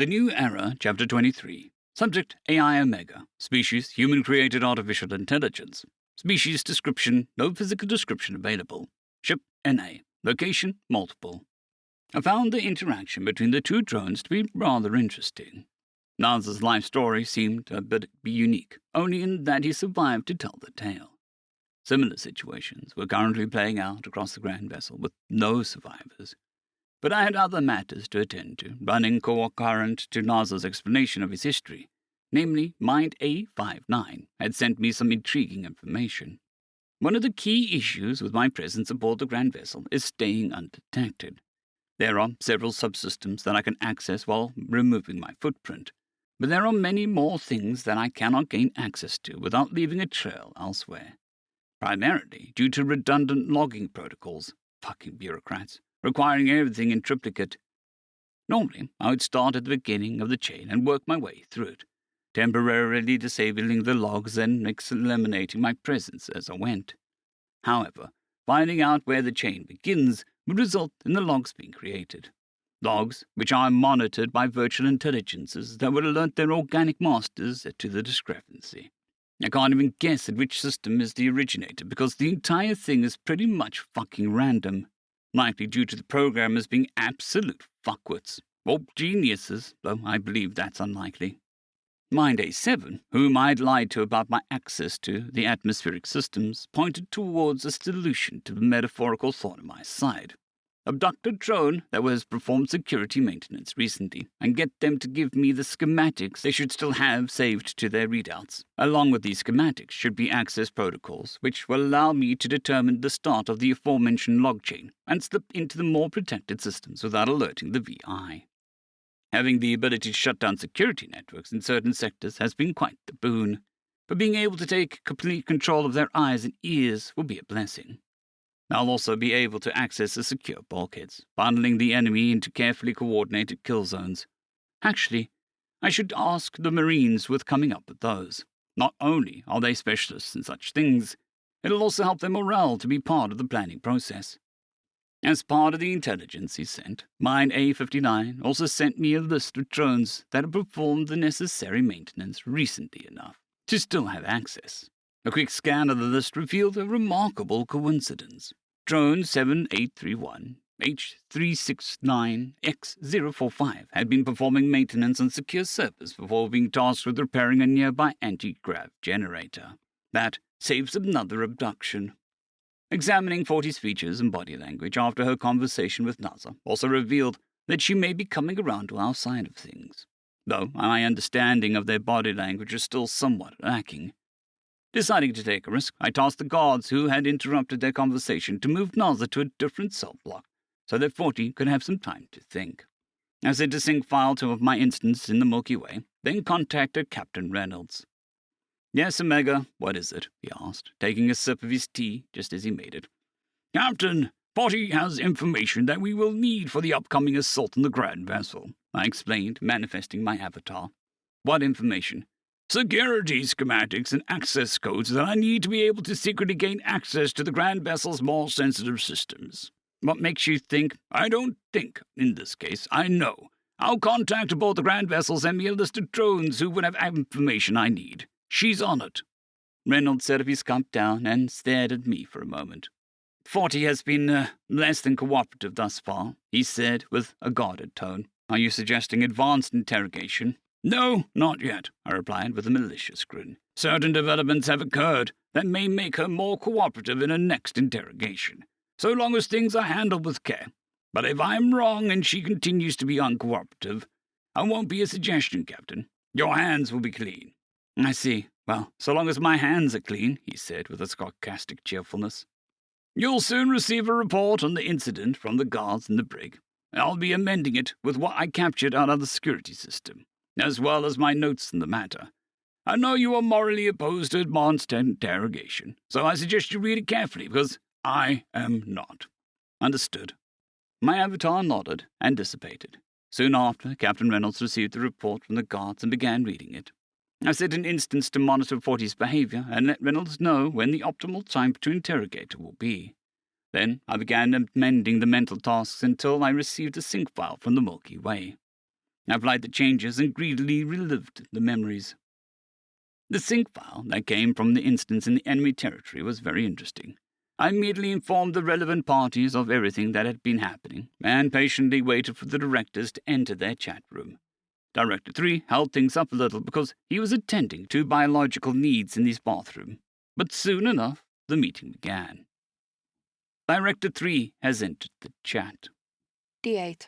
The New Era, Chapter 23. Subject AI Omega. Species Human-Created Artificial Intelligence. Species description, no physical description available. Ship NA. Location multiple. I found the interaction between the two drones to be rather interesting. Nas's life story seemed to be unique, only in that he survived to tell the tale. Similar situations were currently playing out across the Grand Vessel with no survivors. But I had other matters to attend to, running concurrent to Nas's explanation of his history. Namely, Mind A59 had sent me some intriguing information. One of the key issues with my presence aboard the Grand Vessel is staying undetected. There are several subsystems that I can access while removing my footprint, but there are many more things that I cannot gain access to without leaving a trail elsewhere. Primarily due to redundant logging protocols, fucking bureaucrats, requiring everything in triplicate. Normally, I would start at the beginning of the chain and work my way through it, temporarily disabling the logs and eliminating my presence as I went. However, finding out where the chain begins would result in the logs being created. Logs which are monitored by virtual intelligences that would alert their organic masters to the discrepancy. I can't even guess at which system is the originator because the entire thing is pretty much fucking random. Likely due to the programmers being absolute fuckwits, or geniuses, though I believe that's unlikely. Mind A7, whom I'd lied to about my access to the atmospheric systems, pointed towards a solution to the metaphorical thorn in my side. Abduct a drone that was performed security maintenance recently, and get them to give me the schematics they should still have saved to their readouts. Along with these schematics should be access protocols, which will allow me to determine the start of the aforementioned log chain, and slip into the more protected systems without alerting the VI. Having the ability to shut down security networks in certain sectors has been quite the boon, but being able to take complete control of their eyes and ears will be a blessing. I'll also be able to access the secure bulkheads, bundling the enemy into carefully coordinated kill zones. Actually, I should ask the Marines with coming up with those. Not only are they specialists in such things, it'll also help their morale to be part of the planning process. As part of the intelligence he sent, Mind A59 also sent me a list of drones that had performed the necessary maintenance recently enough to still have access. A quick scan of the list revealed a remarkable coincidence. Drone 7831 H369X045 had been performing maintenance on secure servers before being tasked with repairing a nearby anti-grav generator. That saves another abduction. Examining 40's features and body language after her conversation with NASA also revealed that she may be coming around to our side of things, though my understanding of their body language is still somewhat lacking. Deciding to take a risk, I tasked the guards who had interrupted their conversation to move NASA to a different cell block so that 40 could have some time to think. I sent a sync file to my instance in the Milky Way, then contacted Captain Reynolds. "Yes, Omega, what is it?" he asked, taking a sip of his tea just as he made it. "Captain, 40 has information that we will need for the upcoming assault on the Grand Vessel," I explained, manifesting my avatar. "What information?" "Security schematics and access codes that I need to be able to secretly gain access to the Grand Vessel's more sensitive systems." "What makes you think—" "I don't think, in this case, I know. I'll contact aboard the Grand Vessel, send me a list of drones who would have information I need. She's on it." Reynolds set up his cup down and stared at me for a moment. 40 has been less than cooperative thus far, he said with a guarded tone. "Are you suggesting advanced interrogation?" "No, not yet," I replied with a malicious grin. "Certain developments have occurred that may make her more cooperative in her next interrogation, so long as things are handled with care. But if I'm wrong and she continues to be uncooperative, I won't be a suggestion, Captain. Your hands will be clean." "I see. Well, so long as my hands are clean," he said with a sarcastic cheerfulness. "You'll soon receive a report on the incident from the guards in the brig. I'll be amending it with what I captured out of the security system, as well as my notes in the matter. I know you are morally opposed to advanced interrogation, so I suggest you read it carefully, because I am not." "Understood." My avatar nodded and dissipated. Soon after, Captain Reynolds received the report from the guards and began reading it. I set an instance to monitor 40's behavior and let Reynolds know when the optimal time to interrogate her will be. Then I began amending the mental tasks until I received a sync file from the Milky Way. I applied the changes and greedily relived the memories. The sync file that came from the instance in the enemy territory was very interesting. I immediately informed the relevant parties of everything that had been happening, and patiently waited for the directors to enter their chat room. Director 3 held things up a little because he was attending to biological needs in his bathroom. But soon enough, the meeting began. Director 3 has entered the chat. D8.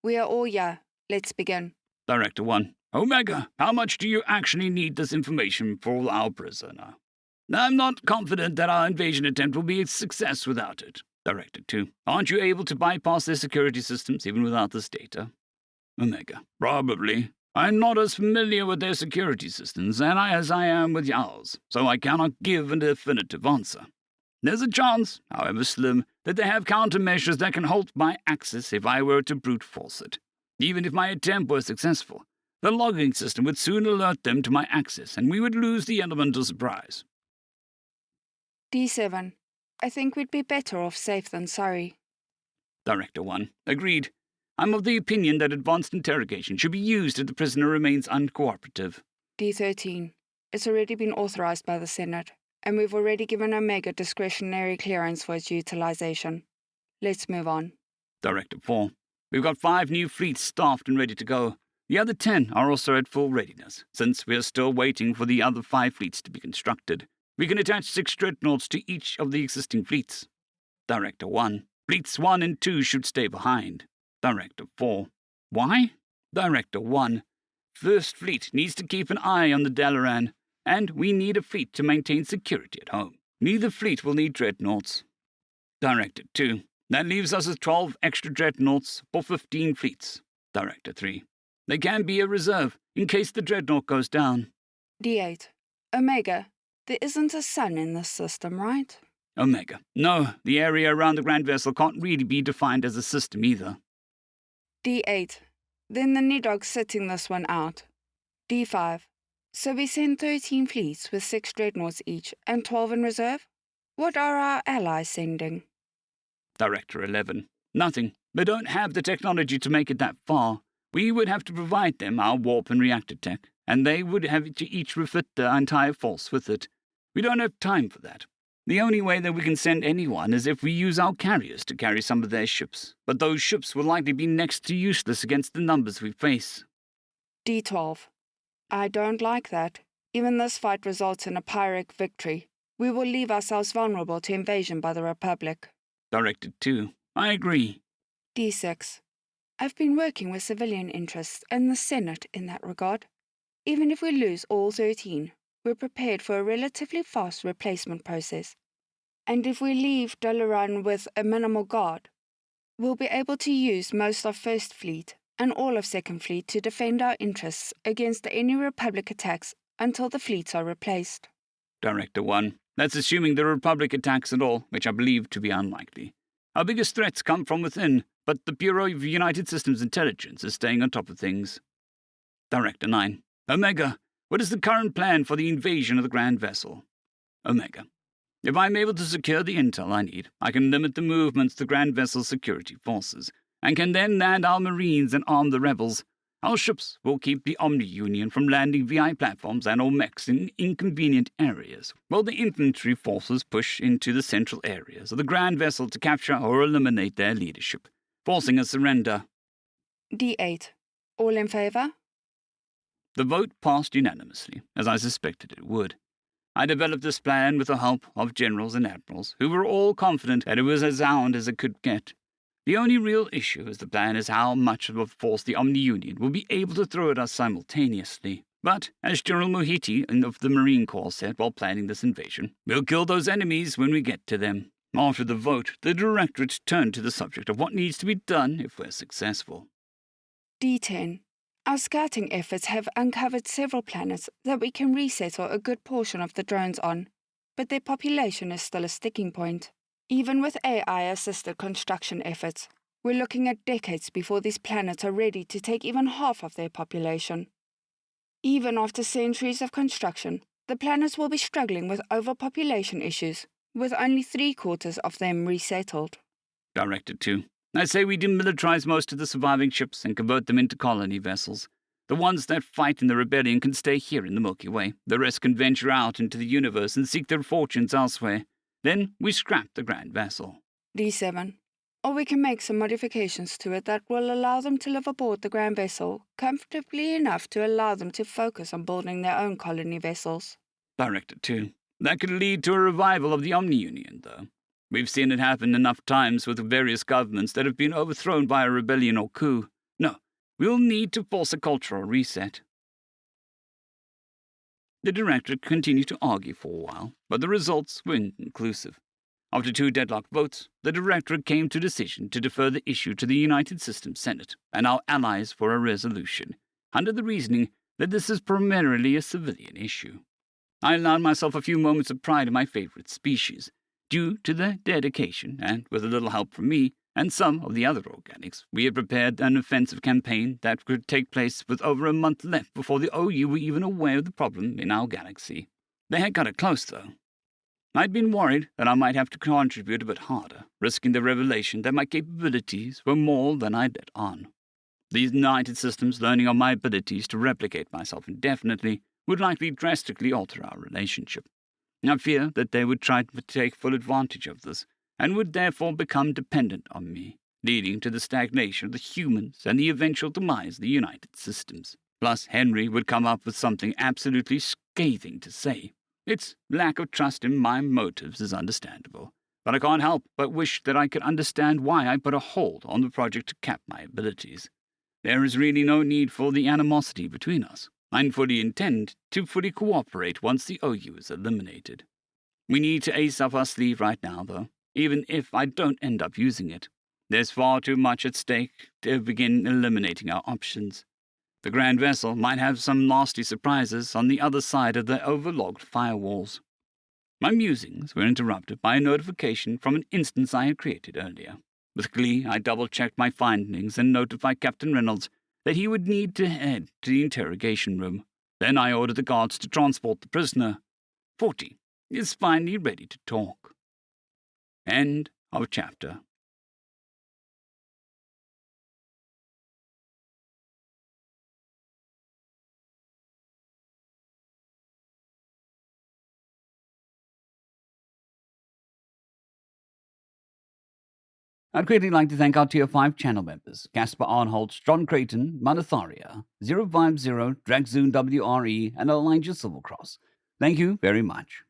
We are all here. Let's begin. Director 1. Omega, how much do you actually need this information for our prisoner? I'm not confident that our invasion attempt will be a success without it. Director 2. Aren't you able to bypass their security systems even without this data? Omega. Probably. I'm not as familiar with their security systems as I am with yours, so I cannot give a definitive answer. There's a chance, however slim, that they have countermeasures that can halt my access if I were to brute force it. Even if my attempt were successful, the logging system would soon alert them to my access, and we would lose the element of surprise. D7. I think we'd be better off safe than sorry. Director 1. Agreed. I'm of the opinion that advanced interrogation should be used if the prisoner remains uncooperative. D13. It's already been authorized by the Senate, and we've already given Omega discretionary clearance for its utilization. Let's move on. Director 4. We've got 5 new fleets staffed and ready to go. The other 10 are also at full readiness, since we are still waiting for the other 5 fleets to be constructed. We can attach 6 dreadnoughts to each of the existing fleets. Director 1. Fleets 1 and 2 should stay behind. Director 4. Why? Director 1. First Fleet needs to keep an eye on the Dalaran, and we need a fleet to maintain security at home. Neither fleet will need dreadnoughts. Director 2. That leaves us with 12 extra dreadnoughts for 15 fleets. Director 3. They can be a reserve, in case the dreadnought goes down. D8. Omega, there isn't a sun in this system, right? Omega. No, the area around the Grand Vessel can't really be defined as a system either. D8. Then the Nidog's sitting this one out. D5. So we send 13 fleets with 6 dreadnoughts each and 12 in reserve? What are our allies sending? Director 11. Nothing. They don't have the technology to make it that far. We would have to provide them our warp and reactor tech, and they would have to each refit their entire force with it. We don't have time for that. The only way that we can send anyone is if we use our carriers to carry some of their ships, but those ships will likely be next to useless against the numbers we face. D12. I don't like that. Even this fight results in a Pyrrhic victory. We will leave ourselves vulnerable to invasion by the Republic. Director 2. I agree. D6. I've been working with civilian interests and the Senate in that regard. Even if we lose all 13, we're prepared for a relatively fast replacement process. And if we leave Dalaran with a minimal guard, we'll be able to use most of First Fleet and all of Second Fleet to defend our interests against any Republic attacks until the fleets are replaced. Director 1. That's assuming the Republic attacks at all, which I believe to be unlikely. Our biggest threats come from within, but the Bureau of United Systems Intelligence is staying on top of things. Director 9. Omega, what is the current plan for the invasion of the Grand Vessel? Omega. If I'm able to secure the intel I need, I can limit the movements of the Grand Vessel's security forces, and can then land our Marines and arm the rebels. Our ships will keep the Omni-Union from landing VI platforms and or mechs in inconvenient areas, while the infantry forces push into the central areas of the Grand Vessel to capture or eliminate their leadership, forcing a surrender. D8. All in favour? The vote passed unanimously, as I suspected it would. I developed this plan with the help of generals and admirals, who were all confident that it was as sound as it could get. The only real issue with the plan is how much of a force the Omni-Union will be able to throw at us simultaneously. But, as General Mohiti of the Marine Corps said while planning this invasion, we'll kill those enemies when we get to them. After the vote, the Directorate turned to the subject of what needs to be done if we're successful. D10. Our scouting efforts have uncovered several planets that we can resettle a good portion of the drones on, but their population is still a sticking point. Even with AI-assisted construction efforts, we're looking at decades before these planets are ready to take even half of their population. Even after centuries of construction, the planets will be struggling with overpopulation issues, with only 3/4 of them resettled. Director 2. I say we demilitarize most of the surviving ships and convert them into colony vessels. The ones that fight in the rebellion can stay here in the Milky Way. The rest can venture out into the universe and seek their fortunes elsewhere. Then we scrap the grand vessel. D7. Or we can make some modifications to it that will allow them to live aboard the grand vessel comfortably enough to allow them to focus on building their own colony vessels. Director 2. That could lead to a revival of the Omni-Union, though. We've seen it happen enough times with various governments that have been overthrown by a rebellion or coup. No, we'll need to force a cultural reset. The director continued to argue for a while, but the results were inconclusive. After 2 deadlocked votes, the directorate came to a decision to defer the issue to the United Systems Senate and our allies for a resolution, under the reasoning that this is primarily a civilian issue. I allowed myself a few moments of pride in my favorite species. Due to their dedication, and with a little help from me and some of the other organics, we had prepared an offensive campaign that could take place with over a month left before the OU were even aware of the problem in our galaxy. They had got it close, though. I'd been worried that I might have to contribute a bit harder, risking the revelation that my capabilities were more than I'd let on. These United Systems learning of my abilities to replicate myself indefinitely would likely drastically alter our relationship. I fear that they would try to take full advantage of this, and would therefore become dependent on me, leading to the stagnation of the humans and the eventual demise of the United Systems. Plus, Henry would come up with something absolutely scathing to say. Its lack of trust in my motives is understandable, but I can't help but wish that I could understand why I put a hold on the project to cap my abilities. There is really no need for the animosity between us. I fully intend to fully cooperate once the OU is eliminated. We need to ace up our sleeve right now, though, even if I don't end up using it. There's far too much at stake to begin eliminating our options. The Grand Vessel might have some nasty surprises on the other side of the overlogged firewalls. My musings were interrupted by a notification from an instance I had created earlier. With glee, I double-checked my findings and notified Captain Reynolds that he would need to head to the interrogation room. Then I ordered the guards to transport the prisoner. 40 is finally ready to talk. End of chapter. I'd greatly like to thank our Tier 5 channel members, Caspar Arnholtz, John Creighton, Manatharia, 050, Dragzoon WRE, and Elijah Silvercross. Thank you very much.